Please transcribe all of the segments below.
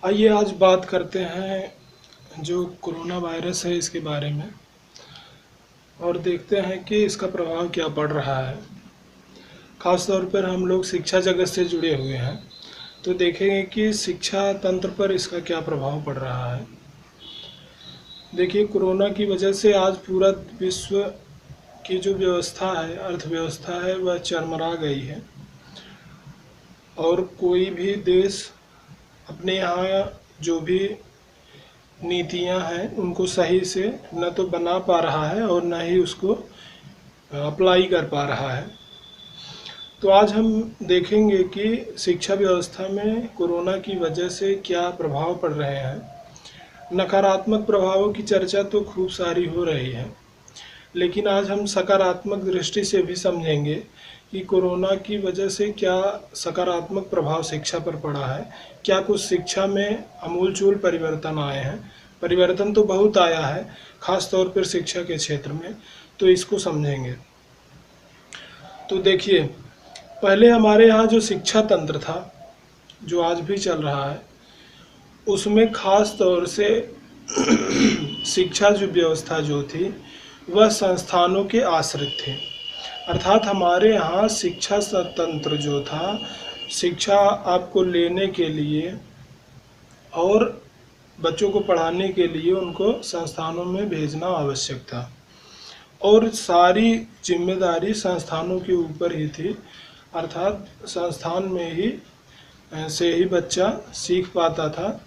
आइए आज बात करते हैं जो कोरोना वायरस है इसके बारे में और देखते हैं कि इसका प्रभाव क्या पड़ रहा है। ख़ास तौर पर हम लोग शिक्षा जगत से जुड़े हुए हैं तो देखेंगे कि शिक्षा तंत्र पर इसका क्या प्रभाव पड़ रहा है। देखिए, कोरोना की वजह से आज पूरा विश्व की जो व्यवस्था है, अर्थव्यवस्था है, वह चरमरा गई है और कोई भी देश अपने यहाँ जो भी नीतियां हैं उनको सही से न तो बना पा रहा है और न ही उसको अप्लाई कर पा रहा है। तो आज हम देखेंगे कि शिक्षा व्यवस्था में कोरोना की वजह से क्या प्रभाव पड़ रहे हैं। नकारात्मक प्रभावों की चर्चा तो खूब सारी हो रही है, लेकिन आज हम सकारात्मक दृष्टि से भी समझेंगे कि कोरोना की वजह से क्या सकारात्मक प्रभाव शिक्षा पर पड़ा है। क्या कुछ शिक्षा में आमूलचूल परिवर्तन आए हैं। परिवर्तन तो बहुत आया है, खास तौर पर शिक्षा के क्षेत्र में, तो इसको समझेंगे। तो देखिए, पहले हमारे यहाँ जो शिक्षा तंत्र था, जो आज भी चल रहा है, उसमें खास तौर से शिक्षा जो व्यवस्था जो थी वह संस्थानों के आश्रित थे। अर्थात हमारे यहाँ शिक्षा तंत्र जो था, शिक्षा आपको लेने के लिए और बच्चों को पढ़ाने के लिए उनको संस्थानों में भेजना आवश्यक था और सारी जिम्मेदारी संस्थानों के ऊपर ही थी। अर्थात संस्थान में ही से ही बच्चा सीख पाता था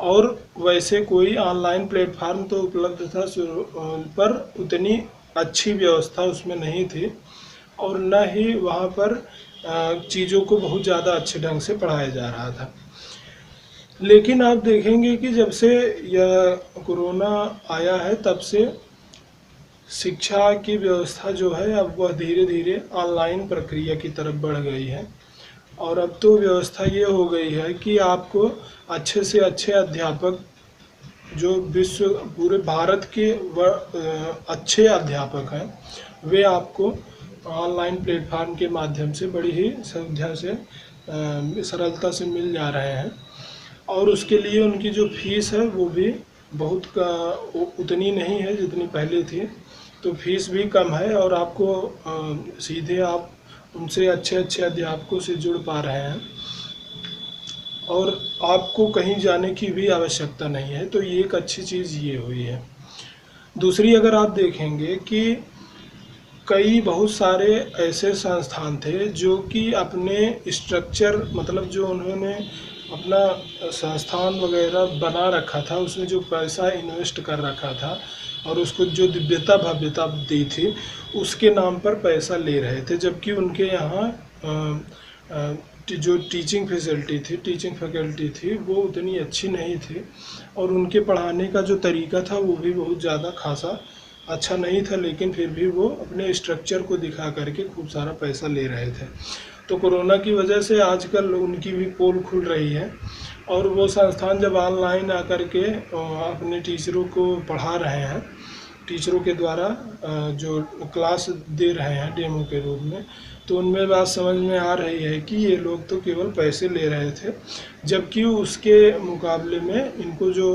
और वैसे कोई ऑनलाइन प्लेटफार्म तो उपलब्ध था पर उतनी अच्छी व्यवस्था उसमें नहीं थी और न ही वहाँ पर चीज़ों को बहुत ज़्यादा अच्छे ढंग से पढ़ाया जा रहा था। लेकिन आप देखेंगे कि जब से यह कोरोना आया है तब से शिक्षा की व्यवस्था जो है अब वह धीरे धीरे ऑनलाइन प्रक्रिया की तरफ बढ़ गई है और अब तो व्यवस्था ये हो गई है कि आपको अच्छे से अच्छे अध्यापक जो विश्व पूरे भारत के अच्छे अध्यापक हैं, वे आपको ऑनलाइन प्लेटफार्म के माध्यम से बड़ी ही सुविधा से सरलता से मिल जा रहे हैं और उसके लिए उनकी जो फीस है वो भी बहुत उतनी नहीं है जितनी पहले थी। तो फीस भी कम है और आपको सीधे आप उनसे अच्छे अच्छे अध्यापकों से जुड़ पा रहे हैं और आपको कहीं जाने की भी आवश्यकता नहीं है। तो ये एक अच्छी चीज़ ये हुई है। दूसरी, अगर आप देखेंगे कि कई बहुत सारे ऐसे संस्थान थे जो कि अपने स्ट्रक्चर, मतलब जो उन्होंने अपना संस्थान वगैरह बना रखा था, उसमें जो पैसा इन्वेस्ट कर रखा था और उसको जो दिव्यता भव्यता दी थी, उसके नाम पर पैसा ले रहे थे, जबकि उनके यहाँ जो टीचिंग फैकल्टी थी वो उतनी अच्छी नहीं थी और उनके पढ़ाने का जो तरीका था वो भी बहुत ज़्यादा खासा अच्छा नहीं था, लेकिन फिर भी वो अपने स्ट्रक्चर को दिखा करके खूब सारा पैसा ले रहे थे। तो कोरोना की वजह से आजकल उनकी भी पोल खुल रही है और वो संस्थान जब ऑनलाइन आकर के अपने टीचरों को पढ़ा रहे हैं, टीचरों के द्वारा जो क्लास दे रहे हैं डेमो के रूप में, तो उनमें बात समझ में आ रही है कि ये लोग तो केवल पैसे ले रहे थे, जबकि उसके मुकाबले में इनको जो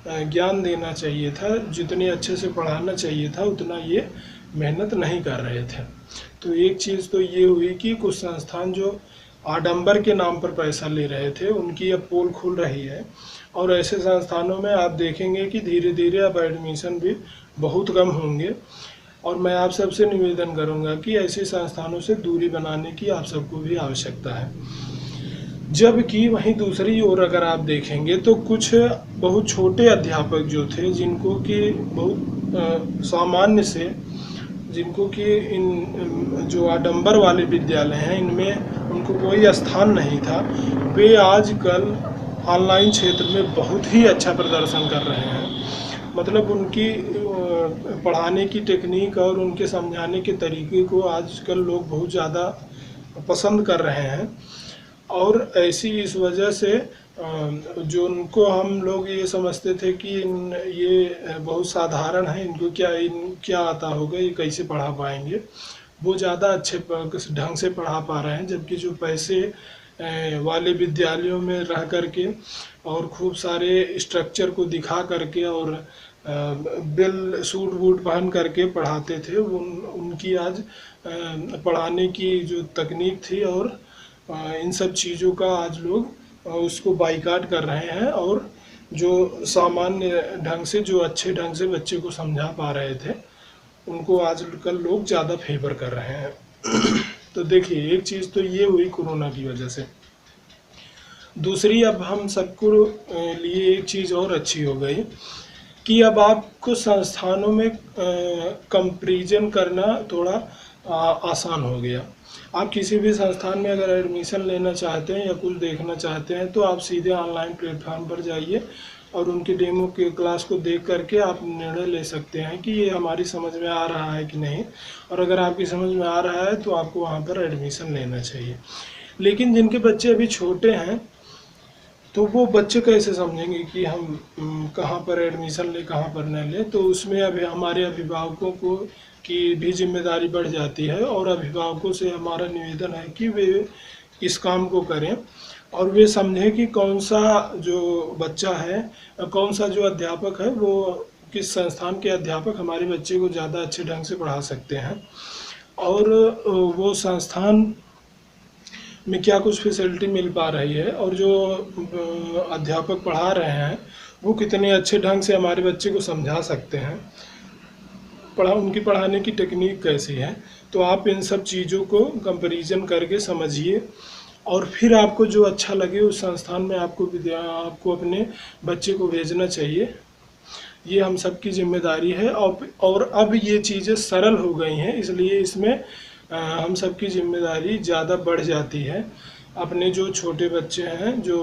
ज्ञान देना चाहिए था, जितने अच्छे से पढ़ाना चाहिए था, उतना ये मेहनत नहीं कर रहे थे। तो एक चीज़ तो ये हुई कि कुछ संस्थान जो आडंबर के नाम पर पैसा ले रहे थे, उनकी अब पोल खुल रही है और ऐसे संस्थानों में आप देखेंगे कि धीरे धीरे अब एडमिशन भी बहुत कम होंगे और मैं आप सबसे निवेदन करूंगा कि ऐसे संस्थानों से दूरी बनाने की आप सबको भी आवश्यकता है। जबकि वहीं दूसरी ओर अगर आप देखेंगे तो कुछ बहुत छोटे अध्यापक जो थे, जिनको कि बहुत सामान्य से, जिनको कि इन जो आडंबर वाले विद्यालय हैं इनमें उनको कोई स्थान नहीं था, वे आजकल ऑनलाइन क्षेत्र में बहुत ही अच्छा प्रदर्शन कर रहे हैं। मतलब उनकी पढ़ाने की टेक्निक और उनके समझाने के तरीके को आजकल लोग बहुत ज़्यादा पसंद कर रहे हैं और ऐसी इस वजह से जो उनको हम लोग ये समझते थे कि ये बहुत साधारण है, इनको क्या आता होगा, ये कैसे पढ़ा पाएंगे, वो ज़्यादा अच्छे ढंग से पढ़ा पा रहे हैं। जबकि जो पैसे वाले विद्यालयों में रह करके और खूब सारे स्ट्रक्चर को दिखा करके और बिल सूट वूट पहन करके पढ़ाते थे, उनकी आज पढ़ाने की जो तकनीक थी और इन सब चीज़ों का आज लोग उसको बाइकाट कर रहे हैं, और जो सामान्य ढंग से, जो अच्छे ढंग से बच्चे को समझा पा रहे थे, उनको आजकल लोग ज़्यादा फेवर कर रहे हैं। तो देखिए, एक चीज़ तो ये हुई कोरोना की वजह से। दूसरी, अब हम सबको लिए एक चीज़ और अच्छी हो गई कि अब आपको संस्थानों में कंपैरिजन करना थोड़ा आसान हो गया। आप किसी भी संस्थान में अगर एडमिशन लेना चाहते हैं या कुछ देखना चाहते हैं तो आप सीधे ऑनलाइन प्लेटफॉर्म पर जाइए और उनके डेमो के क्लास को देख करके आप निर्णय ले सकते हैं कि ये हमारी समझ में आ रहा है कि नहीं, और अगर आपकी समझ में आ रहा है तो आपको वहाँ पर एडमिशन लेना चाहिए। लेकिन जिनके बच्चे अभी छोटे हैं तो वो बच्चे कैसे समझेंगे कि हम कहाँ पर एडमिशन लें, कहाँ पर न लें। तो उसमें अभी हमारे अभिभावकों को की भी जिम्मेदारी बढ़ जाती है, और अभिभावकों से हमारा निवेदन है कि वे इस काम को करें और वे समझें कि कौन सा जो बच्चा है, कौन सा जो अध्यापक है, वो किस संस्थान के अध्यापक हमारे बच्चे को ज़्यादा अच्छे ढंग से पढ़ा सकते हैं, और वो संस्थान में क्या कुछ फैसिलिटी मिल पा रही है, और जो अध्यापक पढ़ा रहे हैं वो कितने अच्छे ढंग से हमारे बच्चे को समझा सकते हैं, उनकी पढ़ाने की टेक्निक कैसी है। तो आप इन सब चीज़ों को कंपैरिजन करके समझिए, और फिर आपको जो अच्छा लगे उस संस्थान में आपको अपने बच्चे को भेजना चाहिए। ये हम सब की जिम्मेदारी है, और अब ये चीज़ें सरल हो गई हैं, इसलिए इसमें हम सब की जिम्मेदारी ज़्यादा बढ़ जाती है। अपने जो छोटे बच्चे हैं जो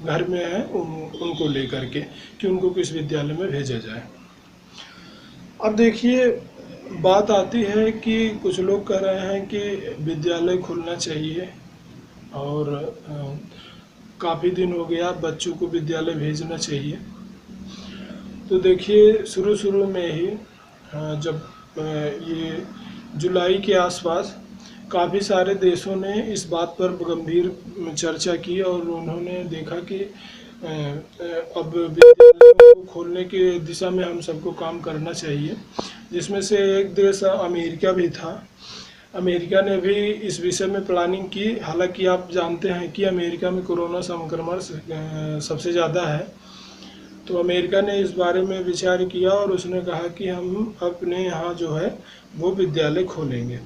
घर में हैं उनको लेकर के कि उनको किस विद्यालय में भेजा जाए। अब देखिए, बात आती है कि कुछ लोग कह रहे हैं कि विद्यालय खुलना चाहिए, और काफ़ी दिन हो गया, बच्चों को विद्यालय भेजना चाहिए। तो देखिए, शुरू शुरू में ही जब ये जुलाई के आसपास काफ़ी सारे देशों ने इस बात पर गंभीर चर्चा की, और उन्होंने देखा कि अब विद्यालयों को खोलने के दिशा में हम सबको काम करना चाहिए, जिसमें से एक देश अमेरिका भी था। अमेरिका ने भी इस विषय में प्लानिंग की। हालांकि आप जानते हैं कि अमेरिका में कोरोना संक्रमण सबसे ज़्यादा है, तो अमेरिका ने इस बारे में विचार किया और उसने कहा कि हम अपने यहाँ जो है वो विद्यालय खोलेंगे।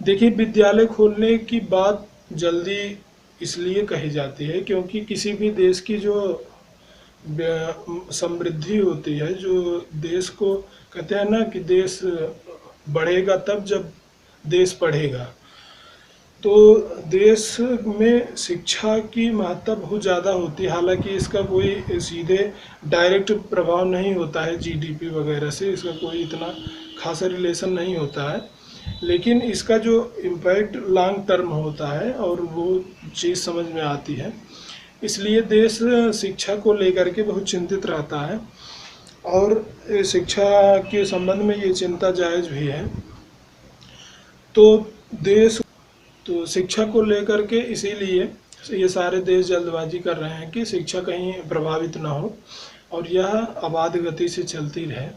देखिए, विद्यालय खोलने की बात जल्दी इसलिए कही जाती है क्योंकि किसी भी देश की जो समृद्धि होती है, जो देश को कहते हैं ना कि देश बढ़ेगा तब जब देश पढ़ेगा, तो देश में शिक्षा की महत्ता बहुत ज़्यादा होती है। हालांकि इसका कोई सीधे डायरेक्ट प्रभाव नहीं होता है जीडीपी वगैरह से, इसका कोई इतना खासा रिलेशन नहीं होता है, लेकिन इसका जो इम्पैक्ट लॉन्ग टर्म होता है और वो चीज़ समझ में आती है। इसलिए देश शिक्षा को लेकर के बहुत चिंतित रहता है, और शिक्षा के संबंध में ये चिंता जायज़ भी है। तो शिक्षा को लेकर के इसीलिए ये सारे देश जल्दबाजी कर रहे हैं कि शिक्षा कहीं प्रभावित ना हो और यह आबाद गति से चलती रहे।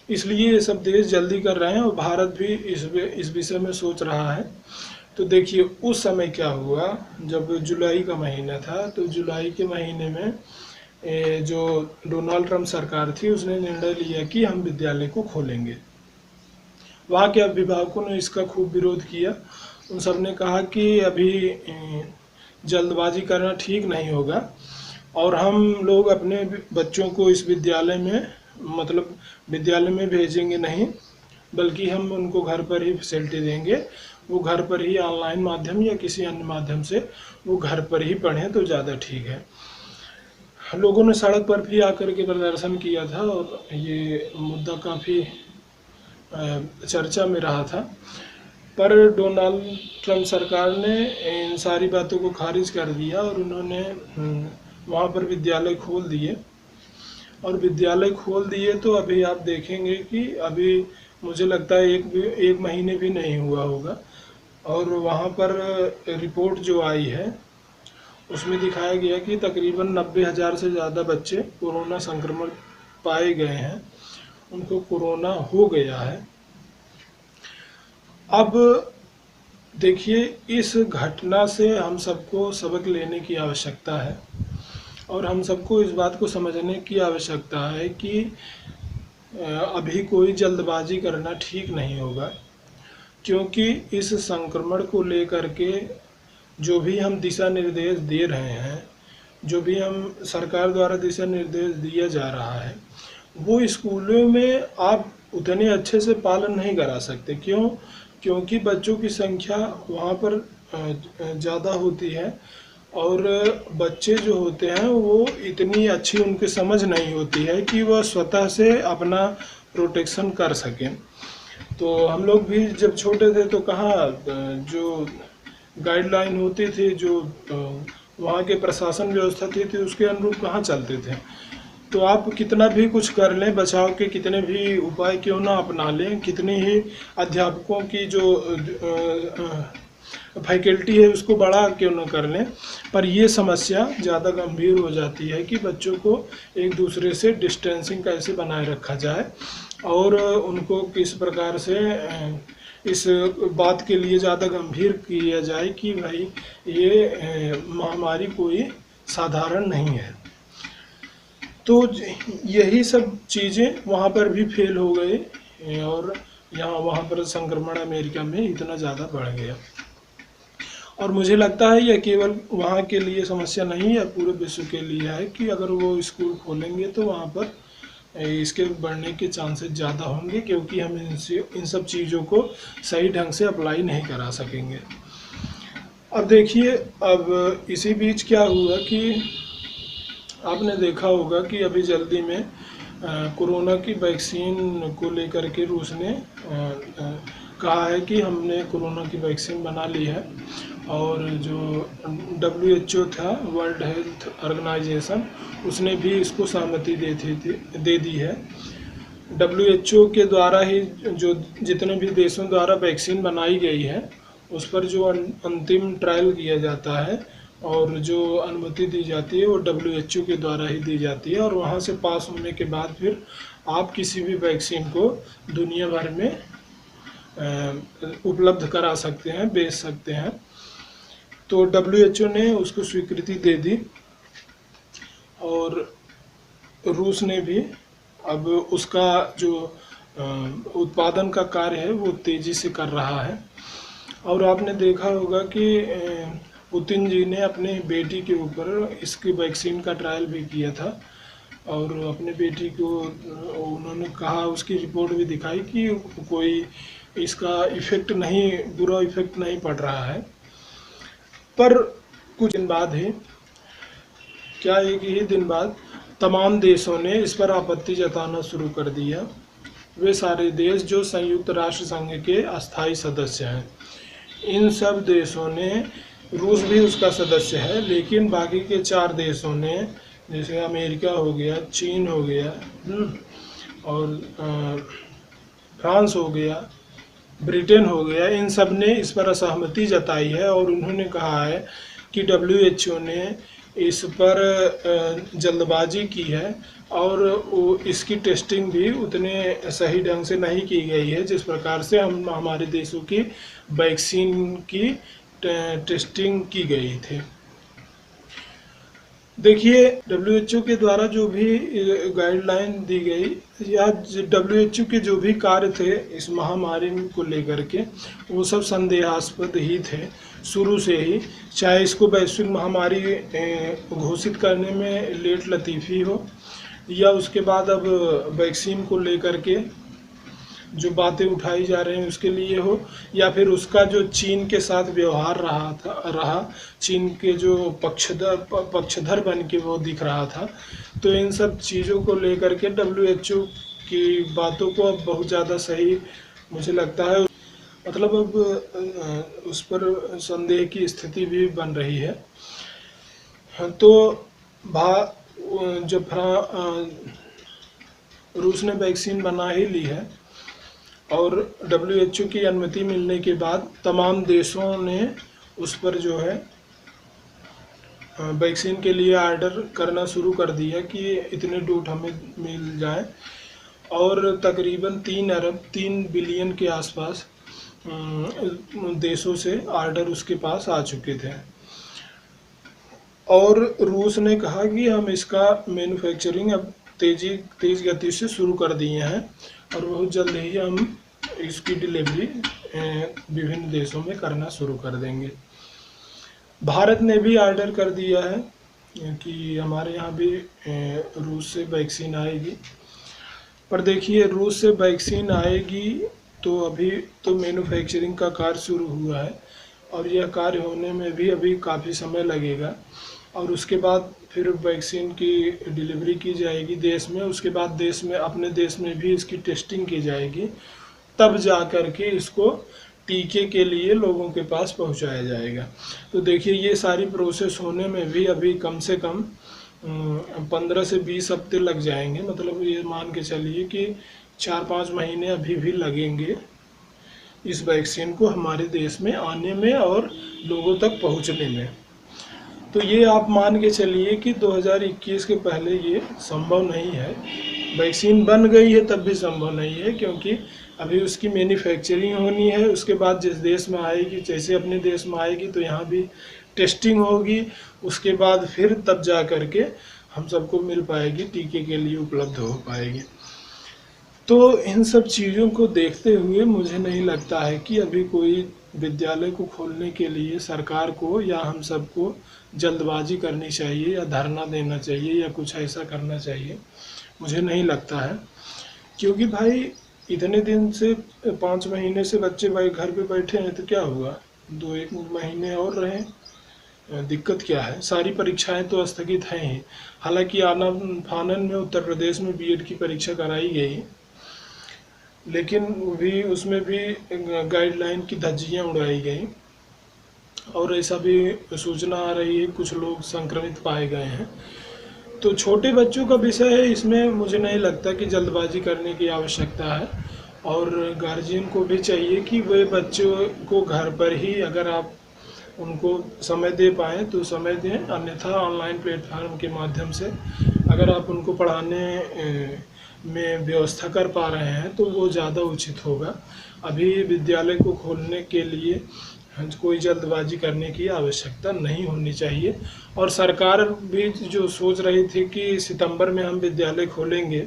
इसलिए ये सब देश जल्दी कर रहे हैं, और भारत भी इस विषय में सोच रहा है। तो देखिए, उस समय क्या हुआ, जब जुलाई का महीना था, तो जुलाई के महीने में जो डोनाल्ड ट्रंप सरकार थी उसने निर्णय लिया कि हम विद्यालय को खोलेंगे। वहाँ के अभिभावकों ने इसका खूब विरोध किया। उन सब ने कहा कि अभी जल्दबाजी करना ठीक नहीं होगा, और हम लोग अपने बच्चों को इस विद्यालय में भेजेंगे नहीं, बल्कि हम उनको घर पर ही फैसिलिटी देंगे। वो घर पर ही ऑनलाइन माध्यम या किसी अन्य माध्यम से वो घर पर ही पढ़ें तो ज़्यादा ठीक है। लोगों ने सड़क पर भी आकर के प्रदर्शन किया था, और ये मुद्दा काफ़ी चर्चा में रहा था। पर डोनाल्ड ट्रंप सरकार ने इन सारी बातों को खारिज कर दिया, और उन्होंने वहाँ पर विद्यालय खोल दिए। और विद्यालय खोल दिए तो अभी आप देखेंगे कि अभी मुझे लगता है एक महीने भी नहीं हुआ होगा, और वहाँ पर रिपोर्ट जो आई है उसमें दिखाया गया कि तकरीबन 90,000 से ज़्यादा बच्चे कोरोना संक्रमण पाए गए हैं, उनको कोरोना हो गया है। अब देखिए, इस घटना से हम सबको सबक लेने की आवश्यकता है और हम सबको इस बात को समझने की आवश्यकता है कि अभी कोई जल्दबाजी करना ठीक नहीं होगा, क्योंकि इस संक्रमण को लेकर के जो भी हम दिशा निर्देश दे रहे हैं, जो भी हम सरकार द्वारा दिशा निर्देश दिया जा रहा है, वो स्कूलों में आप उतने अच्छे से पालन नहीं करा सकते। क्यों? क्योंकि बच्चों की संख्या वहाँ पर ज़्यादा होती है और बच्चे जो होते हैं वो इतनी अच्छी उनकी समझ नहीं होती है कि वह स्वतः से अपना प्रोटेक्शन कर सकें। तो हम लोग भी जब छोटे थे तो कहाँ जो गाइडलाइन होती थी, जो वहाँ के प्रशासन व्यवस्था थी उसके अनुरूप कहाँ चलते थे। तो आप कितना भी कुछ कर लें, बचाव के कितने भी उपाय क्यों ना अपना लें, कितनी ही अध्यापकों की जो फैकल्टी है उसको बड़ा क्यों न कर लें, पर ये समस्या ज़्यादा गंभीर हो जाती है कि बच्चों को एक दूसरे से डिस्टेंसिंग कैसे बनाए रखा जाए और उनको किस प्रकार से इस बात के लिए ज़्यादा गंभीर किया जाए कि भाई ये महामारी कोई साधारण नहीं है। तो यही सब चीज़ें वहाँ पर भी फेल हो गए और वहाँ पर संक्रमण अमेरिका में इतना ज़्यादा बढ़ गया। और मुझे लगता है यह केवल वहाँ के लिए समस्या नहीं है, पूरे विश्व के लिए है कि अगर वो स्कूल खोलेंगे तो वहाँ पर इसके बढ़ने के चांसेस ज़्यादा होंगे, क्योंकि हम इन सब चीज़ों को सही ढंग से अप्लाई नहीं करा सकेंगे। अब देखिए, अब इसी बीच क्या हुआ कि आपने देखा होगा कि अभी जल्दी में कोरोना की वैक्सीन को लेकर के रूस ने कहा है कि हमने कोरोना की वैक्सीन बना ली है और जो WHO था, वर्ल्ड हेल्थ ऑर्गेनाइजेशन, उसने भी इसको सहमति दे दी है। WHO के द्वारा ही जो जितने भी देशों द्वारा वैक्सीन बनाई गई है उस पर जो अंतिम ट्रायल किया जाता है और जो अनुमति दी जाती है वो WHO के द्वारा ही दी जाती है और वहाँ से पास होने के बाद फिर आप किसी भी वैक्सीन को दुनिया भर में उपलब्ध करा सकते हैं, बेच सकते हैं। तो WHO ने उसको स्वीकृति दे दी और रूस ने भी अब उसका जो उत्पादन का कार्य है वो तेज़ी से कर रहा है। और आपने देखा होगा कि पुतिन जी ने अपनी बेटी के ऊपर इसकी वैक्सीन का ट्रायल भी किया था और अपने बेटी को उन्होंने कहा, उसकी रिपोर्ट भी दिखाई कि कोई इसका इफ़ेक्ट नहीं, बुरा इफ़ेक्ट नहीं पड़ रहा है। पर कुछ दिन बाद ही, क्या एक ही दिन बाद, तमाम देशों ने इस पर आपत्ति जताना शुरू कर दिया। वे सारे देश जो संयुक्त राष्ट्र संघ के अस्थायी सदस्य हैं, इन सब देशों ने, रूस भी उसका सदस्य है, लेकिन बाकी के 4 देशों ने, जैसे अमेरिका हो गया, चीन हो गया और फ्रांस हो गया, ब्रिटेन हो गया, इन सब ने इस पर असहमति जताई है और उन्होंने कहा है कि WHO ने इस पर जल्दबाजी की है और इसकी टेस्टिंग भी उतने सही ढंग से नहीं की गई है जिस प्रकार से हमारे देशों की वैक्सीन की टेस्टिंग की गई थी। देखिए, WHO के द्वारा जो भी गाइडलाइन दी गई या WHO के जो भी कार्य थे इस महामारी को लेकर के, वो सब संदेहास्पद ही थे शुरू से ही, चाहे इसको वैश्विक महामारी घोषित करने में लेट लतीफ़ी हो या उसके बाद अब वैक्सीन को लेकर के जो बातें उठाई जा रही हैं उसके लिए हो, या फिर उसका जो चीन के साथ व्यवहार रहा, चीन के जो पक्षधर बन के वो दिख रहा था। तो इन सब चीज़ों को लेकर के WHO की बातों को अब बहुत ज़्यादा सही मुझे लगता है, मतलब अब उस पर संदेह की स्थिति भी बन रही है। तो जब रूस ने वैक्सीन बना ही ली है और WHO की अनुमति मिलने के बाद तमाम देशों ने उस पर जो है वैक्सीन के लिए ऑर्डर करना शुरू कर दिया कि इतने डोज हमें मिल जाए, और तकरीबन 3 बिलियन के आसपास देशों से ऑर्डर उसके पास आ चुके थे। और रूस ने कहा कि हम इसका मैन्युफैक्चरिंग अब तेज़ गति से शुरू कर दिए हैं और बहुत जल्द ही हम इसकी डिलीवरी विभिन्न देशों में करना शुरू कर देंगे। भारत ने भी ऑर्डर कर दिया है कि हमारे यहाँ भी रूस से वैक्सीन आएगी। पर देखिए, रूस से वैक्सीन आएगी तो अभी तो मैन्युफैक्चरिंग का कार्य शुरू हुआ है और यह कार्य होने में भी अभी काफ़ी समय लगेगा, और उसके बाद फिर वैक्सीन की डिलीवरी की जाएगी देश में। उसके बाद देश में, अपने देश में भी इसकी टेस्टिंग की जाएगी, तब जा कर के इसको टीके के लिए लोगों के पास पहुंचाया जाएगा। तो देखिए, ये सारी प्रोसेस होने में भी अभी कम से कम 15 से 20 हफ्ते लग जाएंगे। मतलब ये मान के चलिए कि 4-5 महीने अभी भी लगेंगे इस वैक्सीन को हमारे देश में आने में और लोगों तक पहुंचने में। तो ये आप मान के चलिए कि 2021 के पहले ये संभव नहीं है। वैक्सीन बन गई है तब भी संभव नहीं है, क्योंकि अभी उसकी मैन्युफैक्चरिंग होनी है। उसके बाद जिस देश में आएगी, जैसे अपने देश में आएगी तो यहाँ भी टेस्टिंग होगी, उसके बाद फिर तब जा कर के हम सबको मिल पाएगी, टीके के लिए उपलब्ध हो पाएगी। तो इन सब चीज़ों को देखते हुए मुझे नहीं लगता है कि अभी कोई विद्यालय को खोलने के लिए सरकार को या हम सबको जल्दबाजी करनी चाहिए या धरना देना चाहिए या कुछ ऐसा करना चाहिए। मुझे नहीं लगता है, क्योंकि भाई इतने दिन से 5 महीने से बच्चे भाई घर पे बैठे हैं तो क्या हुआ, 2-1 महीने और रहें, दिक्कत क्या है। सारी परीक्षाएं तो स्थगित हैं ही। हालांकि आनन फानन में उत्तर प्रदेश में बीएड की परीक्षा कराई गई, लेकिन भी उसमें भी गाइडलाइन की धज्जियां उड़ाई गई और ऐसा भी सूचना आ रही है कुछ लोग संक्रमित पाए गए हैं। तो छोटे बच्चों का विषय है, इसमें मुझे नहीं लगता कि जल्दबाजी करने की आवश्यकता है, और गार्जियन को भी चाहिए कि वे बच्चों को घर पर ही, अगर आप उनको समय दे पाएँ तो समय दें, अन्यथा ऑनलाइन प्लेटफार्म के माध्यम से अगर आप उनको पढ़ाने में व्यवस्था कर पा रहे हैं तो वो ज़्यादा उचित होगा। अभी विद्यालय को खोलने के लिए कोई जल्दबाजी करने की आवश्यकता नहीं होनी चाहिए। और सरकार भी जो सोच रही थी कि सितंबर में हम विद्यालय खोलेंगे,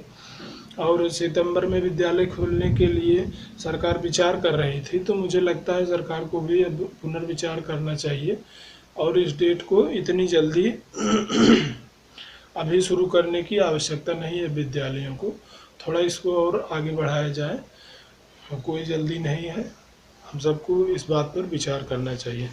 और सितंबर में विद्यालय खोलने के लिए सरकार विचार कर रही थी, तो मुझे लगता है सरकार को भी अब पुनर्विचार करना चाहिए और इस डेट को इतनी जल्दी अभी शुरू करने की आवश्यकता नहीं है। विद्यालयों को थोड़ा इसको और आगे बढ़ाया जाए, कोई जल्दी नहीं है, हम सबको इस बात पर विचार करना चाहिए।